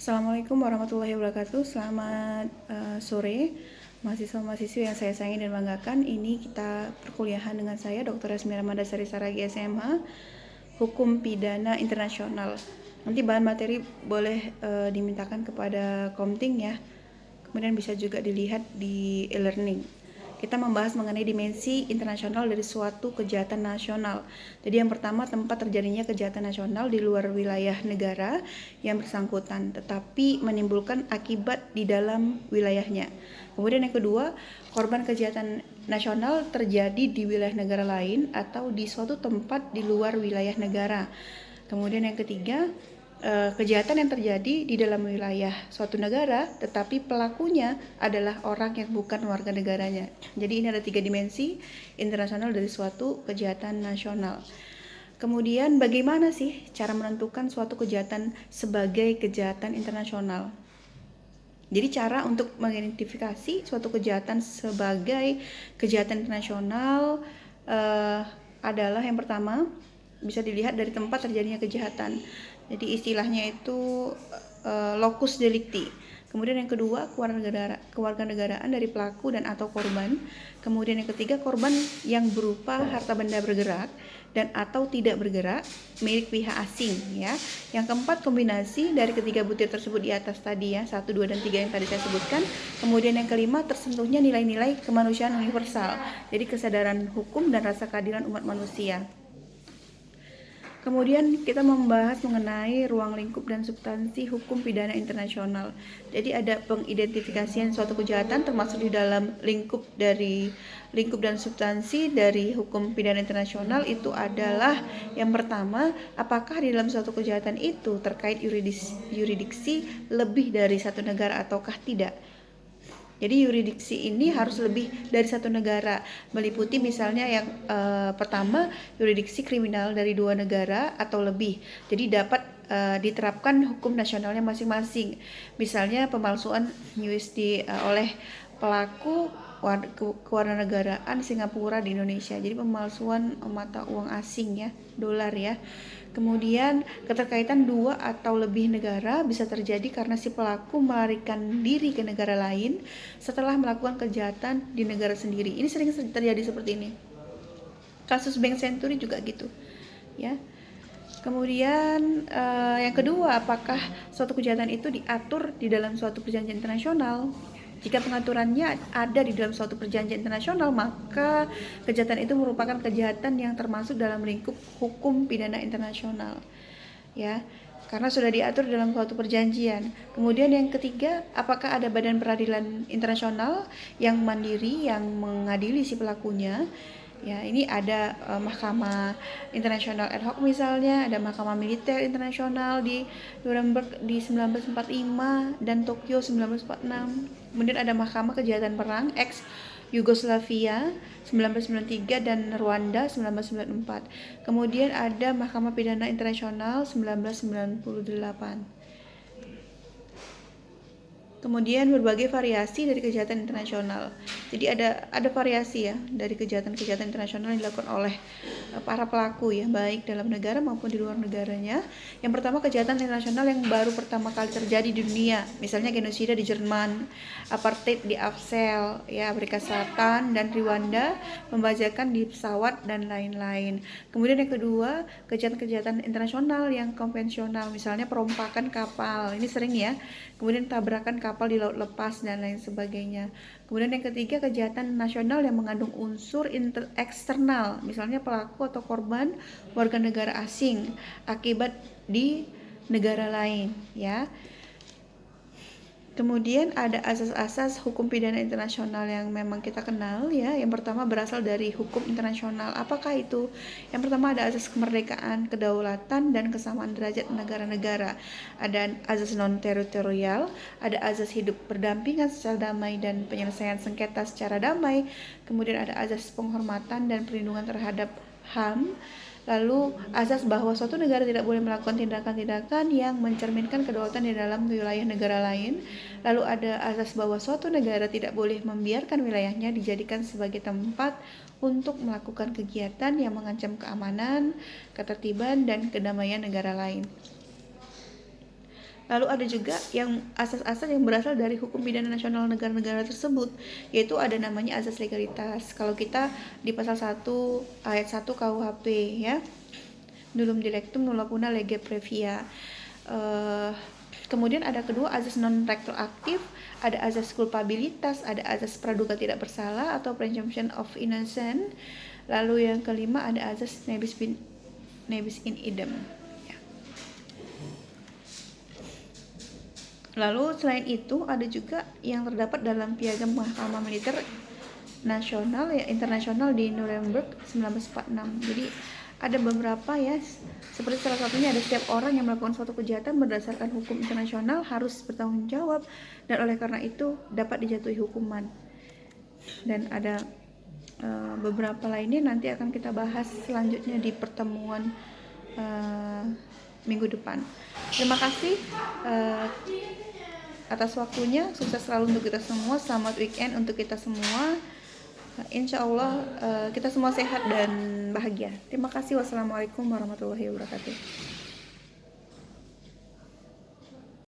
Assalamualaikum warahmatullahi wabarakatuh. Selamat sore, mahasiswa-mahasiswi yang saya sayangi dan banggakan. Ini kita perkuliahan dengan saya, Dr. Esmira Madasari Saragi SMH, Hukum Pidana Internasional. Nanti bahan materi boleh dimintakan kepada Komting ya. Kemudian bisa juga dilihat di e-learning. Kita membahas mengenai dimensi internasional dari suatu kejahatan nasional. Jadi yang pertama, tempat terjadinya kejahatan nasional di luar wilayah negara yang bersangkutan, tetapi menimbulkan akibat di dalam wilayahnya. Kemudian yang kedua, korban kejahatan nasional terjadi di wilayah negara lain atau di suatu tempat di luar wilayah negara. Kemudian yang ketiga, kejahatan yang terjadi di dalam wilayah suatu negara tetapi pelakunya adalah orang yang bukan warga negaranya. Jadi ini ada 3 dimensi internasional dari suatu kejahatan nasional. Kemudian bagaimana sih cara menentukan suatu kejahatan sebagai kejahatan internasional? Jadi cara untuk mengidentifikasi suatu kejahatan sebagai kejahatan internasional adalah yang pertama, bisa dilihat dari tempat terjadinya kejahatan. Jadi istilahnya itu locus delicti. Kemudian yang kedua, kewarganegaraan dari pelaku dan atau korban. Kemudian yang ketiga, korban yang berupa harta benda bergerak dan atau tidak bergerak milik pihak asing ya. Yang keempat, kombinasi dari ketiga butir tersebut di atas tadi ya, 1, 2, dan 3 yang tadi saya sebutkan. Kemudian yang kelima, tersentuhnya nilai-nilai kemanusiaan universal. Jadi kesadaran hukum dan rasa keadilan umat manusia. Kemudian kita membahas mengenai ruang lingkup dan substansi hukum pidana internasional. Jadi ada pengidentifikasian suatu kejahatan termasuk di dalam lingkup dan substansi dari hukum pidana internasional itu adalah yang pertama, apakah di dalam suatu kejahatan itu terkait yuridiksi lebih dari satu negara ataukah tidak. Jadi yuridiksi ini harus lebih dari satu negara, meliputi misalnya yang pertama, yuridiksi kriminal dari 2 negara atau lebih. Jadi dapat diterapkan hukum nasionalnya masing-masing. Misalnya pemalsuan USD oleh pelaku kewarganegaraan Singapura di Indonesia. Jadi pemalsuan mata uang asing ya, dolar ya. Kemudian keterkaitan 2 atau lebih negara bisa terjadi karena si pelaku melarikan diri ke negara lain setelah melakukan kejahatan di negara sendiri. Ini sering terjadi seperti ini. Kasus Bank Senturi juga gitu ya. Kemudian yang kedua, apakah suatu kejahatan itu diatur di dalam suatu perjanjian internasional? Jika pengaturannya ada di dalam suatu perjanjian internasional, maka kejahatan itu merupakan kejahatan yang termasuk dalam lingkup hukum pidana internasional. Ya, karena sudah diatur dalam suatu perjanjian. Kemudian yang ketiga, apakah ada badan peradilan internasional yang mandiri yang mengadili si pelakunya? Ya, ini ada Mahkamah Internasional Ad Hoc misalnya, ada Mahkamah Militer Internasional di Nuremberg di 1945 dan Tokyo 1946. Kemudian ada Mahkamah Kejahatan Perang ex Yugoslavia 1993 dan Rwanda 1994. Kemudian ada Mahkamah Pidana Internasional 1998. Kemudian berbagai variasi dari kejahatan internasional. Jadi ada variasi ya dari kejahatan-kejahatan internasional yang dilakukan oleh para pelaku ya, baik dalam negara maupun di luar negaranya. Yang pertama, kejahatan internasional yang baru pertama kali terjadi di dunia, misalnya genosida di Jerman, apartheid di Afsel ya, Afrika Selatan dan Rwanda, pembajakan di pesawat dan lain-lain. Kemudian yang kedua, kejahatan-kejahatan internasional yang konvensional, misalnya perompakan kapal, ini sering ya. Kemudian tabrakan kapal di laut lepas dan lain sebagainya. Kemudian yang ketiga, kejahatan nasional yang mengandung unsur eksternal, misalnya pelaku atau korban warga negara asing akibat di negara lain ya. Kemudian ada asas-asas hukum pidana internasional yang memang kita kenal ya. Yang pertama berasal dari hukum internasional. Apakah itu? Yang pertama ada asas kemerdekaan, kedaulatan, dan kesamaan derajat negara-negara. Ada asas non-teritorial, ada asas hidup berdampingan secara damai dan penyelesaian sengketa secara damai. Kemudian ada asas penghormatan dan perlindungan terhadap HAM. Lalu asas bahwa suatu negara tidak boleh melakukan tindakan-tindakan yang mencerminkan kedaulatan di dalam wilayah negara lain. Lalu ada asas bahwa suatu negara tidak boleh membiarkan wilayahnya dijadikan sebagai tempat untuk melakukan kegiatan yang mengancam keamanan, ketertiban, dan kedamaian negara lain. Lalu ada juga yang asas-asas yang berasal dari hukum pidana nasional negara-negara tersebut, yaitu ada namanya asas legalitas. Kalau kita di pasal 1 ayat 1 KUHP ya, nullum dilectum nulla puna lege previa. Kemudian ada kedua asas non retroaktif, ada asas kulpabilitas, ada asas praduga tidak bersalah atau presumption of innocence. Lalu yang kelima ada asas nebis in idem. Lalu selain itu ada juga yang terdapat dalam Piagam Mahkamah Militer Nasional ya internasional di Nuremberg 1946. Jadi ada beberapa ya, seperti salah satunya ada setiap orang yang melakukan suatu kejahatan berdasarkan hukum internasional harus bertanggung jawab dan oleh karena itu dapat dijatuhi hukuman. Dan ada beberapa lainnya nanti akan kita bahas selanjutnya di pertemuan minggu depan. Terima kasih atas waktunya, sukses selalu untuk kita semua, selamat weekend untuk kita semua. Insya Allah kita semua sehat dan bahagia. Terima kasih. Wassalamualaikum warahmatullahi wabarakatuh.